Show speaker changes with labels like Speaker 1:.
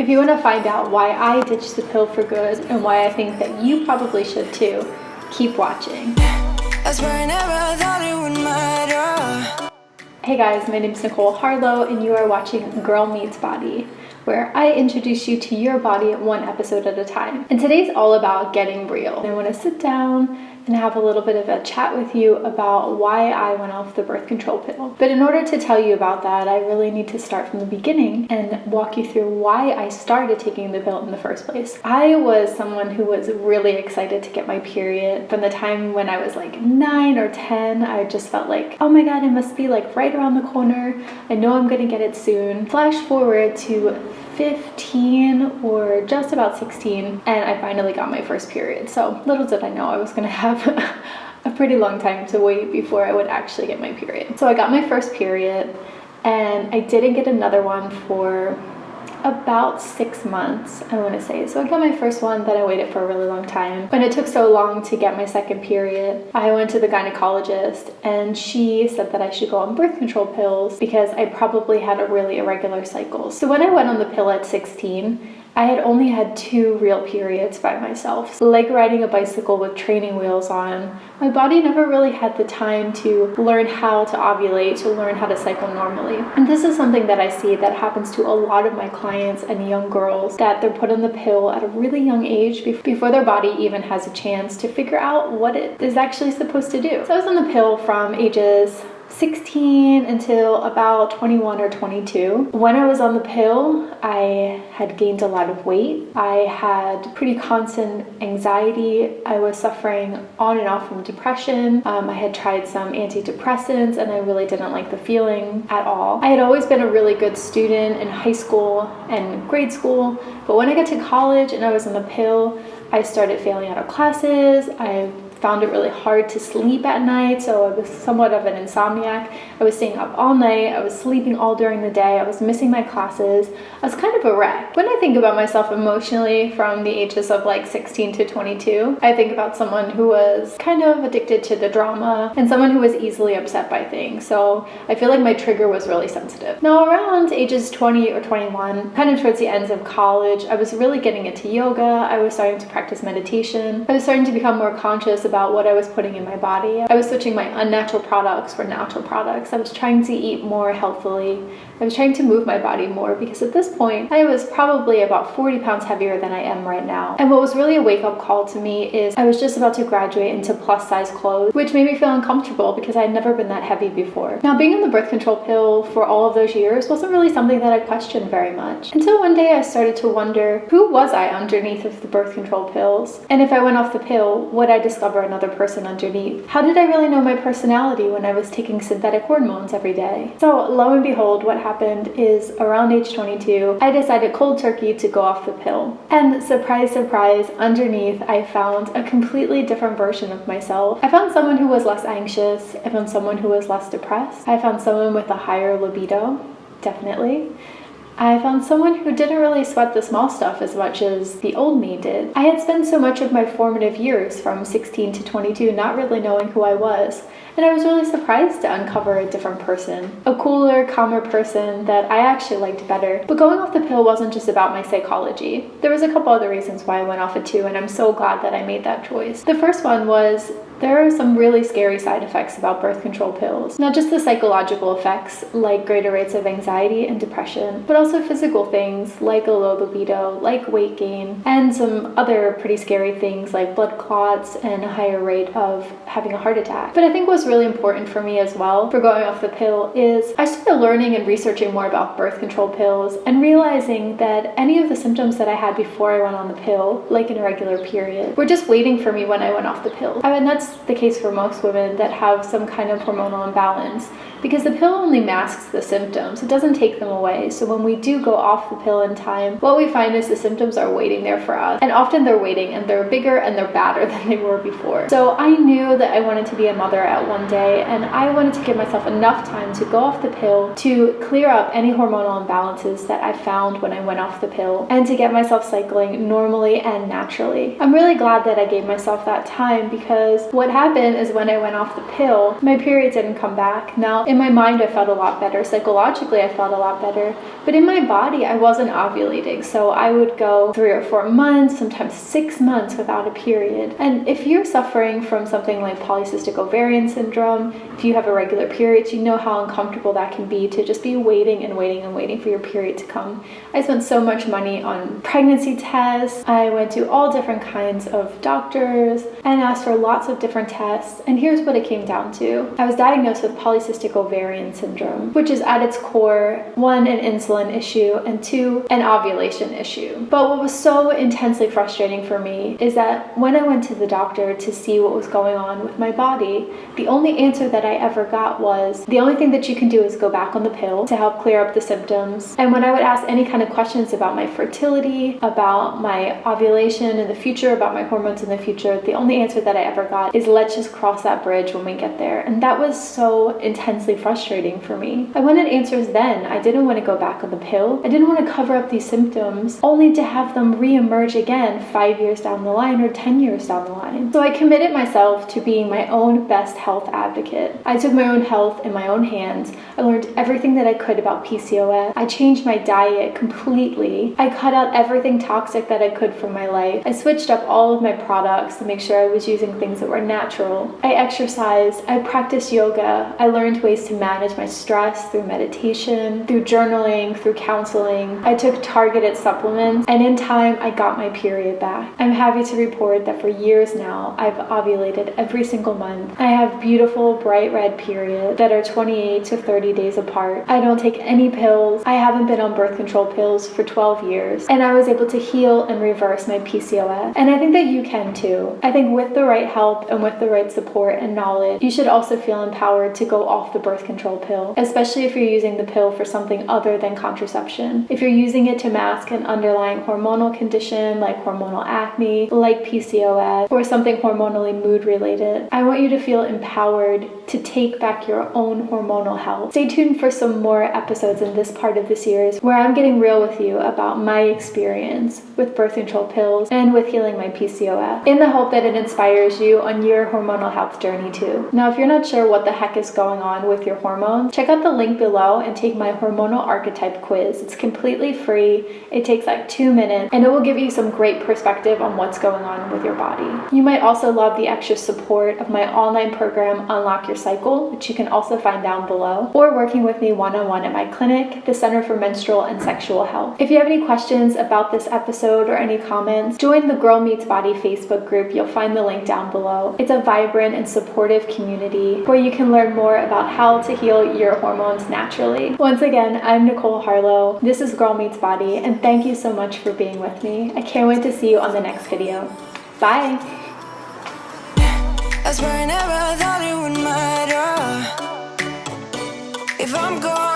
Speaker 1: If you want to find out why I ditched the pill for good and why I think that you probably should too, keep watching. Hey guys, my name is Nicole Harlow and you are watching Girl Meets Body, where I introduce you to your body one episode at a time. And today's all about getting real. I want to sit down and have a little bit of a chat with you about why I went off the birth control pill. But in order to tell you about that, I really need to start from the beginning and walk you through why I started taking the pill in the first place. I was someone who was really excited to get my period. From the time when I was like 9 or 10, I just felt like, oh my god, it must be like right around the corner. I know I'm gonna get it soon. Flash forward to 15 or just about 16 and I finally got my first period. So little did I know I was gonna have a pretty long time to wait before I would actually get my period. So I got my first period and I didn't get another one for about 6 months, I want to say. So I got my first one, then I waited for a really long time. When it took so long to get my second period, I went to the gynecologist and she said that I should go on birth control pills because I probably had a really irregular cycle. So when I went on the pill at 16, I had only had 2 real periods by myself. Like riding a bicycle with training wheels on, my body never really had the time to learn how to ovulate, to learn how to cycle normally. And this is something that I see that happens to a lot of my clients and young girls, that they're put on the pill at a really young age before their body even has a chance to figure out what it is actually supposed to do. So I was on the pill from ages 16 until about 21 or 22. When I was on the pill, I had gained a lot of weight. I had pretty constant anxiety. I was suffering on and off from depression. I had tried some antidepressants and I really didn't like the feeling at all. I had always been a really good student in high school and grade school, but when I got to college and I was on the pill, I started failing out of classes. I found it really hard to sleep at night, so I was somewhat of an insomniac. I was staying up all night, I was sleeping all during the day, I was missing my classes. I was kind of a wreck. When I think about myself emotionally from the ages of like 16 to 22, I think about someone who was kind of addicted to the drama and someone who was easily upset by things. So I feel like my trigger was really sensitive. Now around ages 20 or 21, kind of towards the ends of college, I was really getting into yoga. I was starting to practice meditation. I was starting to become more conscious about what I was putting in my body. I was switching my unnatural products for natural products. I was trying to eat more healthily. I was trying to move my body more because at this point, I was probably about 40 pounds heavier than I am right now. And what was really a wake-up call to me is I was just about to graduate into plus-size clothes, which made me feel uncomfortable because I had never been that heavy before. Now, being on the birth control pill for all of those years wasn't really something that I questioned very much. Until one day I started to wonder, who was I underneath of the birth control pills? And if I went off the pill, would I discover another person underneath? How did I really know my personality when I was taking synthetic hormones every day? So lo and behold, what happened is around age 22, I decided cold turkey to go off the pill. And surprise, surprise, underneath I found a completely different version of myself. I found someone who was less anxious. I found someone who was less depressed. I found someone with a higher libido, definitely. I found someone who didn't really sweat the small stuff as much as the old me did. I had spent so much of my formative years from 16 to 22 not really knowing who I was, and I was really surprised to uncover a different person, a cooler, calmer person that I actually liked better. But going off the pill wasn't just about my psychology. There was a couple other reasons why I went off it too, and I'm so glad that I made that choice. The first one was there are some really scary side effects about birth control pills. Not just the psychological effects, like greater rates of anxiety and depression, but also physical things like a low libido, like weight gain, and some other pretty scary things like blood clots and a higher rate of having a heart attack. But I think what's really important for me as well for going off the pill is I started learning and researching more about birth control pills and realizing that any of the symptoms that I had before I went on the pill, like an irregular period, were just waiting for me when I went off the pill. And that's the case for most women that have some kind of hormonal imbalance, because the pill only masks the symptoms. It doesn't take them away. So when we do go off the pill in time, what we find is the symptoms are waiting there for us. And often they're waiting and they're bigger and they're badder than they were before. So I knew that I wanted to be a mother at one day, and I wanted to give myself enough time to go off the pill to clear up any hormonal imbalances that I found when I went off the pill, and to get myself cycling normally and naturally. I'm really glad that I gave myself that time, because what happened is when I went off the pill, my period didn't come back. Now, in my mind, I felt a lot better. Psychologically, I felt a lot better. But in my body, I wasn't ovulating. So I would go 3 or 4 months, sometimes 6 months without a period. And if you're suffering from something like polycystic ovarian syndrome, if you have irregular periods, you know how uncomfortable that can be to just be waiting and waiting and waiting for your period to come. I spent so much money on pregnancy tests. I went to all different kinds of doctors and asked for lots of different tests. And here's what it came down to. I was diagnosed with polycystic ovarian syndrome, which is at its core, 1, an insulin issue, and 2, an ovulation issue. But what was so intensely frustrating for me is that when I went to the doctor to see what was going on with my body, the only answer that I ever got was, the only thing that you can do is go back on the pill to help clear up the symptoms. And when I would ask any kind of questions about my fertility, about my ovulation in the future, about my hormones in the future, the only answer that I ever got is, let's just cross that bridge when we get there. And that was so intensely frustrating for me. I wanted answers then. I didn't want to go back on the pill. I didn't want to cover up these symptoms only to have them re-emerge again 5 years down the line or 10 years down the line. So I committed myself to being my own best health advocate. I took my own health in my own hands. I learned everything that I could about PCOS. I changed my diet completely. I cut out everything toxic that I could from my life. I switched up all of my products to make sure I was using things that were natural. I exercised. I practiced yoga. I learned ways to manage my stress through meditation, through journaling, through counseling. I took targeted supplements, and in time, I got my period back. I'm happy to report that for years now, I've ovulated every single month. I have beautiful, bright red periods that are 28 to 30 days apart. I don't take any pills. I haven't been on birth control pills for 12 years, and I was able to heal and reverse my PCOS. And I think that you can too. I think with the right help and with the right support and knowledge, you should also feel empowered to go off the birth control pill, especially if you're using the pill for something other than contraception. If you're using it to mask an underlying hormonal condition like hormonal acne, like PCOS, or something hormonally mood related, I want you to feel empowered to take back your own hormonal health. Stay tuned for some more episodes in this part of the series where I'm getting real with you about my experience with birth control pills and with healing my PCOS, in the hope that it inspires you on your hormonal health journey too. Now, if you're not sure what the heck is going on with your hormones, check out the link below and take my hormonal archetype quiz. It's completely free. It takes like 2 minutes, and it will give you some great perspective on what's going on with your body. You might also love the extra support of my online program, Unlock Your Cycle, which you can also find down below, or working with me one-on-one at my clinic, the Center for Menstrual and Sexual Health. If you have any questions about this episode or any comments, join the Girl Meets Body Facebook group. You'll find the link down below. It's a vibrant and supportive community where you can learn more about how to heal your hormones naturally. Once again, I'm Nicole Harlow. This is Girl Meets Body, and thank you so much for being with me. I can't wait to see you on the next video. Bye! I swear I never thought it would matter if I'm gone.